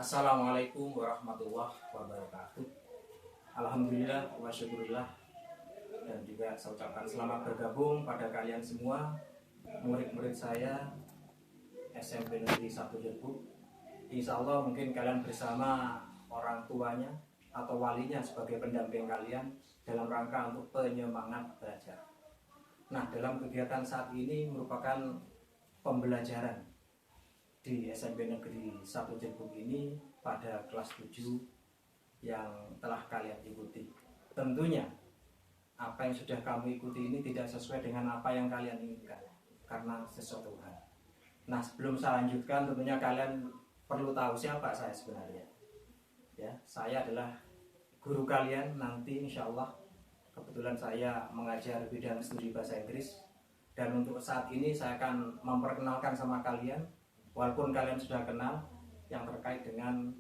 Assalamualaikum warahmatullahi wabarakatuh. Alhamdulillah wa syukurillah. Dan juga saya ucapkan selamat bergabung pada kalian semua, murid-murid saya SMP Negeri 1 Jelbuk. Insya Allah mungkin kalian bersama orang tuanya atau walinya sebagai pendamping kalian dalam rangka untuk penyemangat belajar. Nah, dalam kegiatan saat ini merupakan pembelajaran di SMP Negeri 1 Jelbuk ini pada kelas 7 yang telah kalian ikuti. Tentunya apa yang sudah kamu ikuti ini tidak sesuai dengan apa yang kalian inginkan karena sesuatu hal. Nah, sebelum saya lanjutkan, tentunya kalian perlu tahu siapa saya sebenarnya. Ya, saya adalah guru kalian nanti insya Allah. Kebetulan saya mengajar bidang studi bahasa Inggris, dan untuk saat ini saya akan memperkenalkan sama kalian, walaupun kalian sudah kenal, yang terkait dengan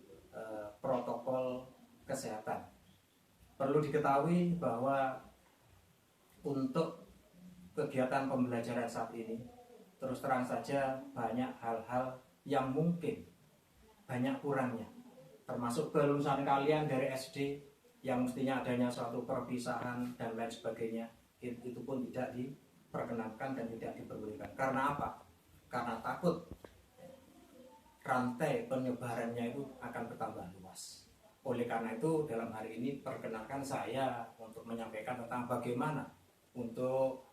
protokol kesehatan. Perlu diketahui bahwa untuk kegiatan pembelajaran saat ini, terus terang saja banyak hal-hal yang mungkin banyak kurangnya, termasuk kelulusan kalian dari SD yang mestinya adanya suatu perpisahan dan lain sebagainya, itu pun tidak diperkenankan dan tidak diperbolehkan. Karena apa? Karena takut rantai penyebarannya itu akan bertambah luas. Oleh karena itu, dalam hari ini perkenalkan saya untuk menyampaikan tentang bagaimana untuk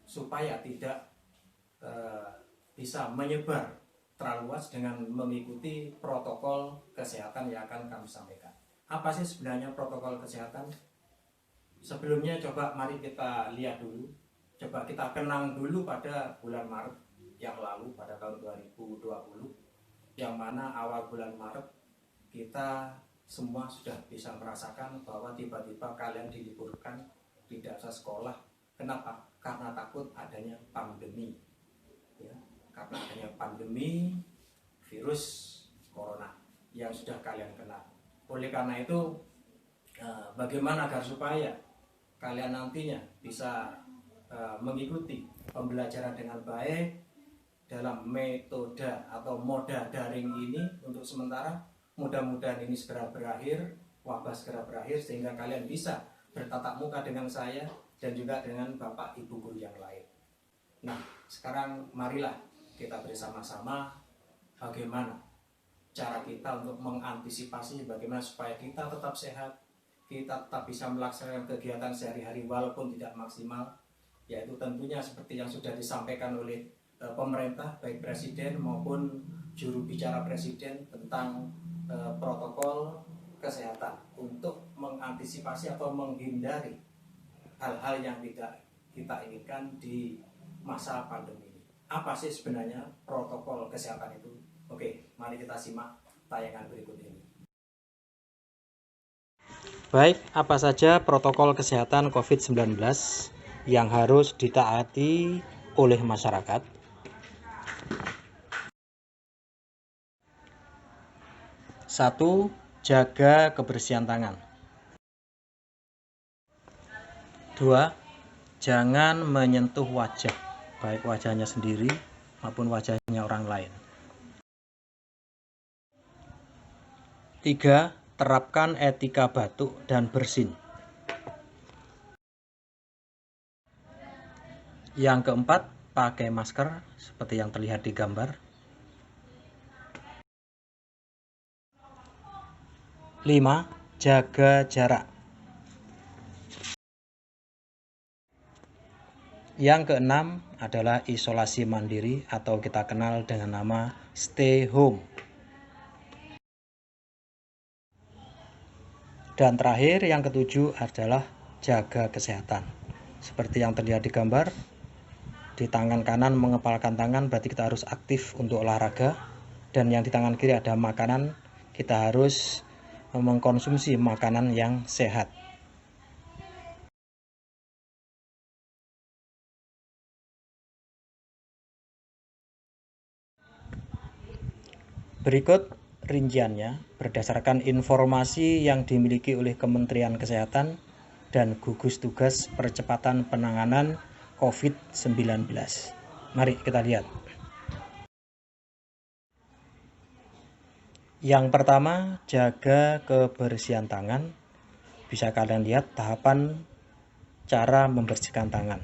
supaya tidak bisa menyebar terlalu luas dengan mengikuti protokol kesehatan yang akan kami sampaikan. Apa sih sebenarnya protokol kesehatan? Sebelumnya coba mari kita lihat dulu, coba kita kenang dulu pada bulan Maret yang lalu, pada tahun 2020, yang mana awal bulan Maret kita semua sudah bisa merasakan bahwa tiba-tiba kalian diliburkan, tidak usah sekolah. Kenapa? Karena takut adanya pandemi, ya, karena adanya pandemi virus corona yang sudah kalian kenal. Oleh karena itu, bagaimana agar supaya kalian nantinya bisa mengikuti pembelajaran dengan baik dalam metode atau moda daring ini untuk sementara, mudah-mudahan ini segera berakhir, wabah segera berakhir, sehingga kalian bisa bertatap muka dengan saya dan juga dengan Bapak Ibu guru yang lain. Nah, sekarang marilah kita bersama-sama bagaimana cara kita untuk mengantisipasi bagaimana supaya kita tetap sehat, kita tetap bisa melaksanakan kegiatan sehari-hari walaupun tidak maksimal, yaitu tentunya seperti yang sudah disampaikan oleh pemerintah, baik presiden maupun juru bicara presiden tentang protokol kesehatan untuk mengantisipasi atau menghindari hal-hal yang tidak kita inginkan di masa pandemi ini. Apa sih sebenarnya protokol kesehatan itu? Oke, mari kita simak tayangan berikut ini. Baik, apa saja protokol kesehatan COVID-19 yang harus ditaati oleh masyarakat? 1. Jaga kebersihan tangan. 2. Jangan menyentuh wajah, baik wajahnya sendiri maupun wajahnya orang lain. 3. Terapkan etika batuk dan bersin. Yang keempat, pakai masker seperti yang terlihat di gambar. 5. Jaga jarak. Yang keenam adalah isolasi mandiri atau kita kenal dengan nama stay home. Dan terakhir, yang ketujuh adalah jaga kesehatan. Seperti yang terlihat di gambar, di tangan kanan mengepalkan tangan berarti kita harus aktif untuk olahraga, dan yang di tangan kiri ada makanan, kita harus mengkonsumsi makanan yang sehat. Berikut rinciannya berdasarkan informasi yang dimiliki oleh Kementerian Kesehatan dan gugus tugas percepatan penanganan COVID-19. Mari kita lihat. Yang pertama, jaga kebersihan tangan. Bisa kalian lihat tahapan cara membersihkan tangan.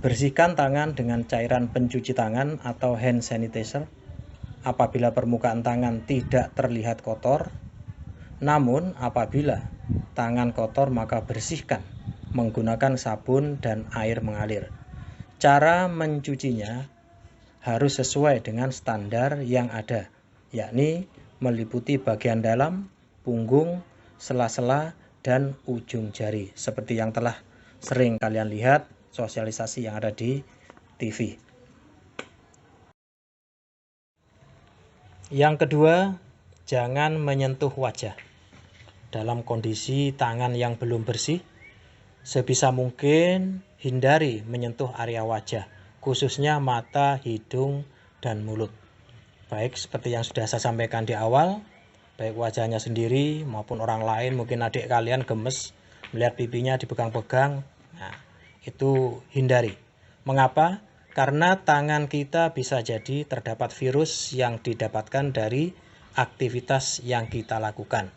Bersihkan tangan dengan cairan pencuci tangan atau hand sanitizer apabila permukaan tangan tidak terlihat kotor. Namun apabila tangan kotor maka bersihkan menggunakan sabun dan air mengalir. Cara mencucinya harus sesuai dengan standar yang ada, yakni meliputi bagian dalam, punggung, sela-sela, dan ujung jari, seperti yang telah sering kalian lihat sosialisasi yang ada di TV. Yang kedua, jangan menyentuh wajah. Dalam kondisi tangan yang belum bersih, sebisa mungkin hindari menyentuh area wajah, khususnya mata, hidung, dan mulut. Baik seperti yang sudah saya sampaikan di awal, baik wajahnya sendiri maupun orang lain, mungkin adik kalian gemes melihat pipinya dipegang-pegang. Nah, itu hindari. Mengapa? Karena tangan kita bisa jadi terdapat virus yang didapatkan dari aktivitas yang kita lakukan.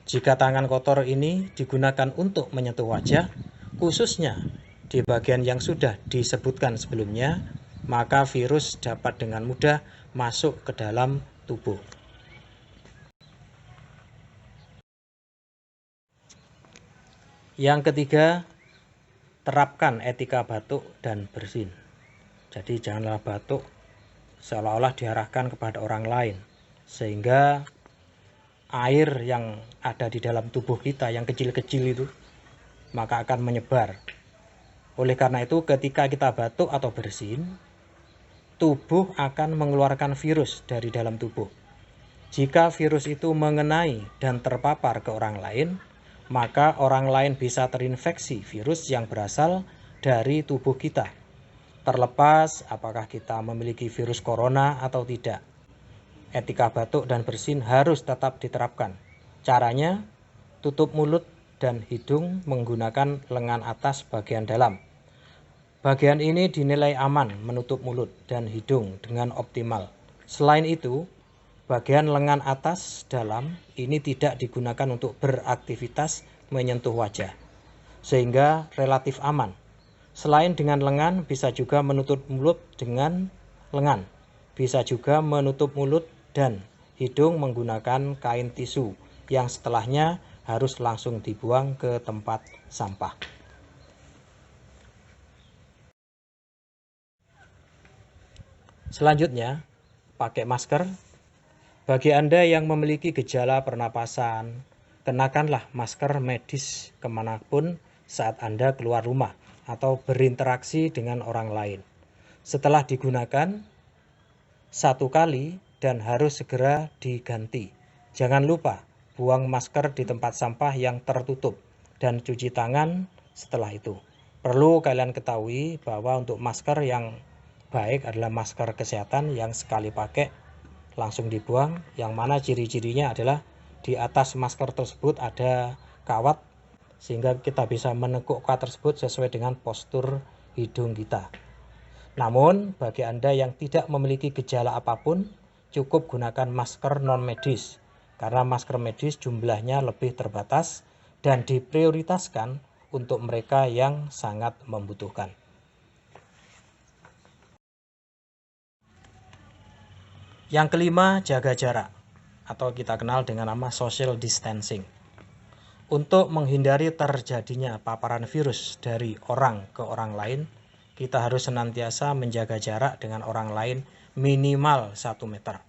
Jika tangan kotor ini digunakan untuk menyentuh wajah, khususnya di bagian yang sudah disebutkan sebelumnya, maka virus dapat dengan mudah masuk ke dalam tubuh. Yang ketiga, terapkan etika batuk dan bersin. Jadi janganlah batuk seolah-olah diarahkan kepada orang lain, sehingga air yang ada di dalam tubuh kita yang kecil-kecil itu maka akan menyebar. Oleh karena itu ketika kita batuk atau bersin, tubuh akan mengeluarkan virus dari dalam tubuh. Jika virus itu mengenai dan terpapar ke orang lain, maka orang lain bisa terinfeksi virus yang berasal dari tubuh kita, terlepas apakah kita memiliki virus corona atau tidak. Etika batuk dan bersin harus tetap diterapkan. Caranya, tutup mulut dan hidung menggunakan lengan atas bagian dalam. Bagian ini dinilai aman menutup mulut dan hidung dengan optimal. Selain itu, bagian lengan atas dalam ini tidak digunakan untuk beraktivitas menyentuh wajah, sehingga relatif aman. Selain dengan lengan, bisa juga menutup mulut dengan lengan. Bisa juga menutup mulut dan hidung menggunakan kain tisu yang setelahnya harus langsung dibuang ke tempat sampah. Selanjutnya, pakai masker. Bagi Anda yang memiliki gejala pernapasan, kenakanlah masker medis kemanapun saat Anda keluar rumah atau berinteraksi dengan orang lain. Setelah digunakan, 1 kali dan harus segera diganti. Jangan lupa buang masker di tempat sampah yang tertutup dan cuci tangan setelah itu. Perlu kalian ketahui bahwa untuk masker yang baik adalah masker kesehatan yang sekali pakai langsung dibuang, yang mana ciri-cirinya adalah di atas masker tersebut ada kawat sehingga kita bisa menekuk kawat tersebut sesuai dengan postur hidung kita. Namun bagi Anda yang tidak memiliki gejala apapun, cukup gunakan masker non medis karena masker medis jumlahnya lebih terbatas dan diprioritaskan untuk mereka yang sangat membutuhkan. Yang kelima, jaga jarak atau kita kenal dengan nama social distancing. Untuk menghindari terjadinya paparan virus dari orang ke orang lain, kita harus senantiasa menjaga jarak dengan orang lain minimal 1 meter.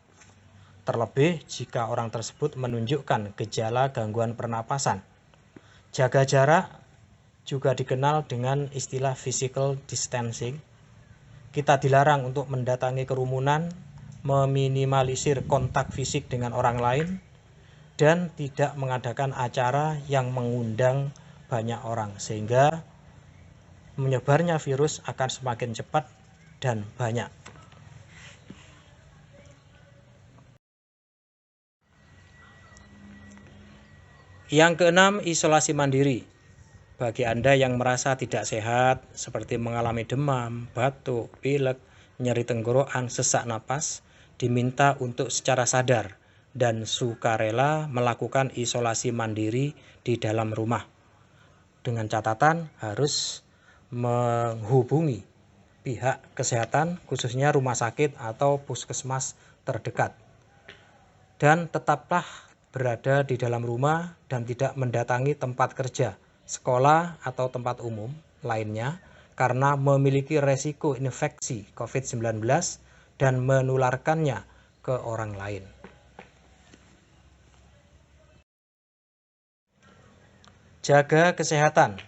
Terlebih jika orang tersebut menunjukkan gejala gangguan pernapasan. Jaga jarak juga dikenal dengan istilah physical distancing. Kita dilarang untuk mendatangi kerumunan, meminimalisir kontak fisik dengan orang lain, dan tidak mengadakan acara yang mengundang banyak orang, sehingga menyebarnya virus akan semakin cepat dan banyak. Yang keenam, isolasi mandiri. Bagi Anda yang merasa tidak sehat, seperti mengalami demam, batuk, pilek, nyeri tenggorokan, sesak napas, diminta untuk secara sadar dan sukarela melakukan isolasi mandiri di dalam rumah. Dengan catatan harus menghubungi pihak kesehatan, khususnya rumah sakit atau puskesmas terdekat. Dan tetaplah berada di dalam rumah dan tidak mendatangi tempat kerja, sekolah, atau tempat umum lainnya karena memiliki resiko infeksi COVID-19 dan menularkannya ke orang lain. Jaga kesehatan.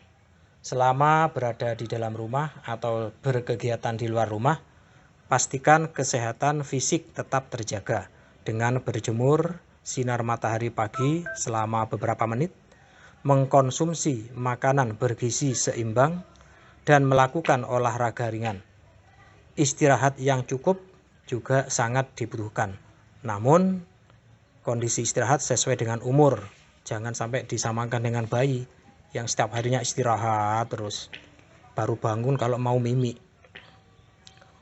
Selama berada di dalam rumah atau berkegiatan di luar rumah, pastikan kesehatan fisik tetap terjaga dengan berjemur sinar matahari pagi selama beberapa menit, mengkonsumsi makanan bergizi seimbang, dan melakukan olahraga ringan. Istirahat yang cukup juga sangat dibutuhkan. Namun, kondisi istirahat sesuai dengan umur. Jangan sampai disamakan dengan bayi yang setiap harinya istirahat terus, baru bangun kalau mau mimik.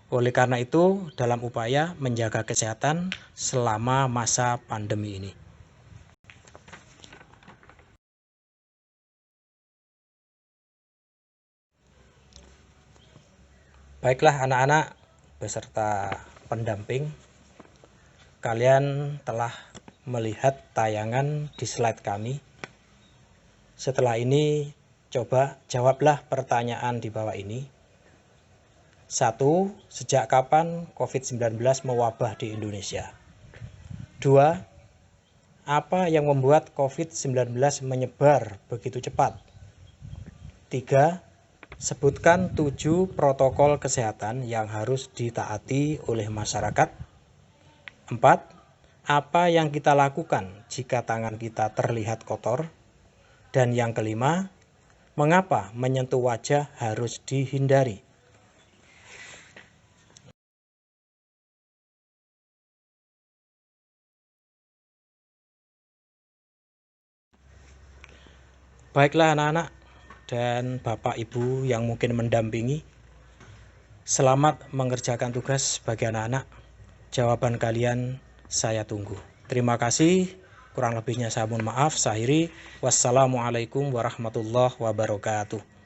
Oleh karena itu, dalam upaya menjaga kesehatan selama masa pandemi ini. Baiklah anak-anak beserta pendamping, kalian telah melihat tayangan di slide kami. Setelah ini, coba jawablah pertanyaan di bawah ini. 1. Sejak kapan COVID-19 mewabah di Indonesia? 2. Apa yang membuat COVID-19 menyebar begitu cepat? 3. Sebutkan 7 protokol kesehatan yang harus ditaati oleh masyarakat. 4. Apa yang kita lakukan jika tangan kita terlihat kotor? Dan yang kelima, mengapa menyentuh wajah harus dihindari? Baiklah anak-anak dan Bapak Ibu yang mungkin mendampingi, selamat mengerjakan tugas bagi anak-anak. Jawaban kalian saya tunggu. Terima kasih. Kurang lebihnya saya mohon maaf. Saya akhiri. Wassalamualaikum warahmatullahi wabarakatuh.